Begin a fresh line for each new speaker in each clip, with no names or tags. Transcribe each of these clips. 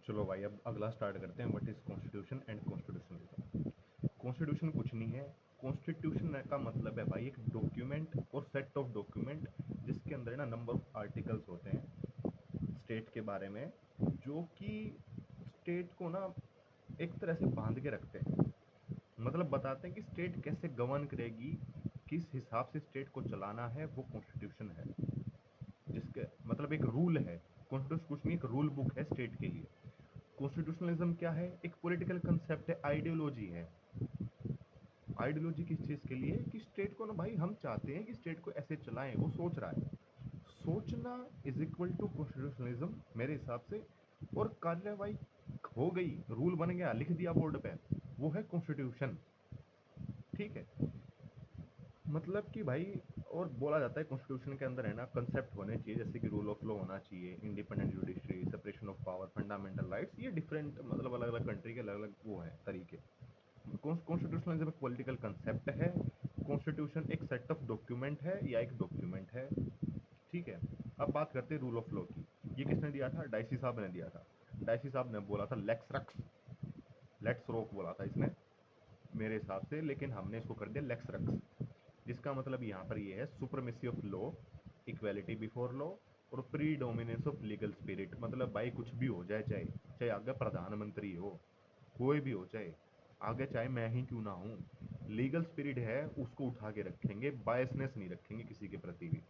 चलो भाई, अब अगला स्टार्ट करते हैं। What is constitution and constitutionalism. Constitution कुछ नहीं है। कॉन्स्टिट्यूशन का मतलब है भाई एक डॉक्यूमेंट और सेट ऑफ डॉक्यूमेंट जिसके अंदर ना नंबर ऑफ आर्टिकल्स होते हैं स्टेट के बारे में, जो कि स्टेट को ना एक तरह से बांध के रखते हैं। मतलब बताते हैं कि स्टेट कैसे गवर्न करेगी, किस हिसाब से स्टेट को चलाना है, वो कॉन्स्टिट्यूशन है। जिसके मतलब एक रूल है। कॉन्स्टिट्यूशन कुछ नहीं, एक रूल बुक है स्टेट के लिए। कॉन्स्टिट्यूशनलिज्म क्या है? एक पॉलिटिकल कंसेप्ट है, आइडियोलॉजी है। आइडियोलॉजी किस चीज़ के लिए? कि स्टेट को ना भाई हम चाहते हैं कि स्टेट को ऐसे चलाएं, वो सोच रहा है। सोचना इज इक्वल टू कॉन्स्टिट्यूशनलिज्म मेरे हिसाब से। और कार्यवाही हो गई, रूल बन गया, लिख दिया बोर्ड पे, वो है कॉन्स्टिट्यूशन। ठीक है। मतलब कि भाई, और बोला जाता है कॉन्स्टिट्यूशन के अंदर है ना कंसेप्ट होने चाहिए, जैसे कि रूल ऑफ लॉ होना चाहिए, independent judiciary, separation of power, fundamental rights. ये डिफरेंट मतलब अलग अलग कंट्री के अलग अलग वो हैं तरीके। कॉन्स्टिट्यूशनलिज्म एक पॉलिटिकल कंसेप्ट है। कॉन्स्टिट्यूशन एक सेट ऑफ डॉक्यूमेंट है या एक डॉक्यूमेंट है। ठीक है। अब बात करते हैं रूल ऑफ लॉ की। ये किसने दिया था? डाइसी साहब ने दिया था। डाइसी साहब ने बोला था लेक्स रक्स, लेट्स रॉक बोला था इसने मेरे हिसाब से, लेकिन हमने इसको कर दिया लेक्स रक्स। जिसका मतलब यहाँ पर ये है supremacy of law, equality before law और predominance of legal spirit. मतलब भाई कुछ भी हो जाए, चाहे चाहे आगे प्रधानमंत्री हो, कोई भी हो, चाहे आगे चाहे मैं ही क्यों ना हूँ, लीगल स्पिरिट है उसको उठा के रखेंगे, बायसनेस नहीं रखेंगे किसी के प्रति भी।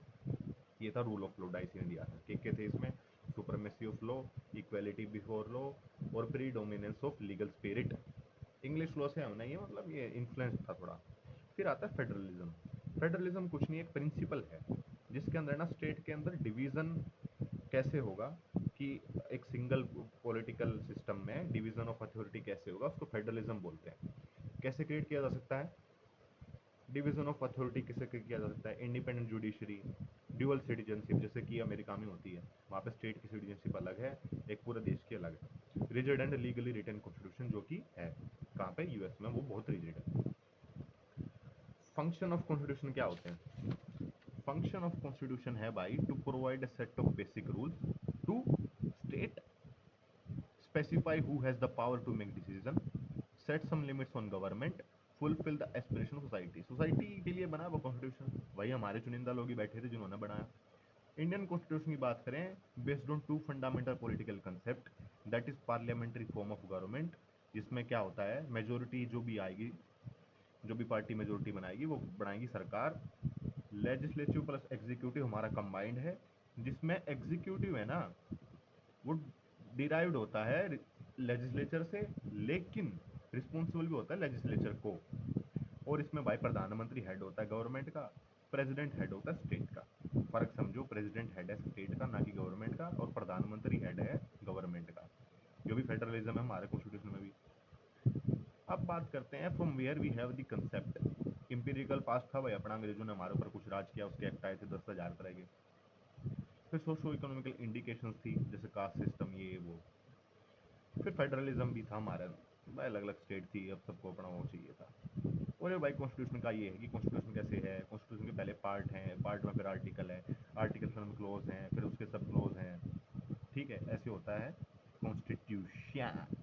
ये था रूल ऑफ लॉ, डाइसी ने दिया था। के थे इसमें? Supremacy of law, equality before law और predominance of legal spirit. English law से हमने ये मतलब ये इन्फ्लुएंस था थोड़ा। फिर आता है फेडरलिज्म। फेडरलिज्म कुछ नहीं, एक प्रिंसिपल है जिसके अंदर ना स्टेट के अंदर डिवीजन कैसे होगा, कि एक सिंगल पॉलिटिकल सिस्टम में डिवीजन ऑफ अथॉरिटी कैसे होगा, उसको फेडरलिज्म बोलते हैं। कैसे क्रिएट किया जा सकता है डिवीजन ऑफ अथॉरिटी? कैसे किया जा सकता है? इंडिपेंडेंट जुडिशरी, ड्यूअल सिटीजनशिप, जैसे कि अमेरिका में होती है, वहाँ पे स्टेट की सिटीजनशिप अलग है, एक पूरे देश की अलग है। Rigid and legally written constitution, जो कि है कहाँ पे? यूएस में, वो बहुत रिजिड है। फंक्शन ऑफ कॉन्स्टिट्यूशन क्या होते हैं? फंक्शन ऑफ कॉन्स्टिट्यूशन है भाई to provide a set of basic rules to state, specify who has the power to make decision, set some limits on government, fulfill the aspiration of society। Society के लिए बना वो constitution, वही हमारे चुनिंदा लोग ही बैठे थे जिन्होंने बनाया। इंडियन कॉन्स्टिट्यूशन की बात करें, based on two fundamental political concept, that is parliamentary form of government, जिसमें क्या होता है, मेजोरिटी जो भी आएगी, जो भी पार्टी मेजोरिटी बनाएगी वो बनाएगी सरकार। लेजिस्लेटिव प्लस एग्जीक्यूटिव हमारा कंबाइंड है, जिसमें एग्जीक्यूटिव है ना वो डिराइव्ड होता है लेजिस्लेचर से, लेकिन रिस्पॉन्सिबल भी होता है लेजिस्लेचर को। और इसमें भाई प्रधानमंत्री हेड होता है गवर्नमेंट का, प्रेसिडेंट हेड होता है स्टेट का। फर्क समझो, प्रेसिडेंट हेड है स्टेट का ना कि गवर्नमेंट का, और प्रधानमंत्री हेड है गवर्नमेंट का, जो भी फेडरलिज्म है हमारे कॉन्स्टिट्यूशन में भी। अब बात करते हैं from where we have the concept. Empirical pass था भाई अपना, अंग्रेजों ने हमारे ऊपर कुछ राज किया, उसके एक्ट आए थे 10,000 तरह के। फिर सोशो इकोनॉमिकल इंडिकेशंस थी, जैसे कास्ट सिस्टम, ये वो। फिर फेडरलिज्म भी था हमारा, भाई अलग अलग स्टेट थी, अब सबको अपना वो चाहिए था। और ये भाई कॉन्स्टिट्यूशन का ये है कि कॉन्स्टिट्यूशन कैसे है, कॉन्स्टिट्यूशन के पहले पार्ट हैं, पार्ट में फिर आर्टिकल है, आर्टिकल फिर क्लोज हैं, फिर उसके सब क्लोज हैं। ठीक है, ऐसे होता है कॉन्स्टिट्यूशन।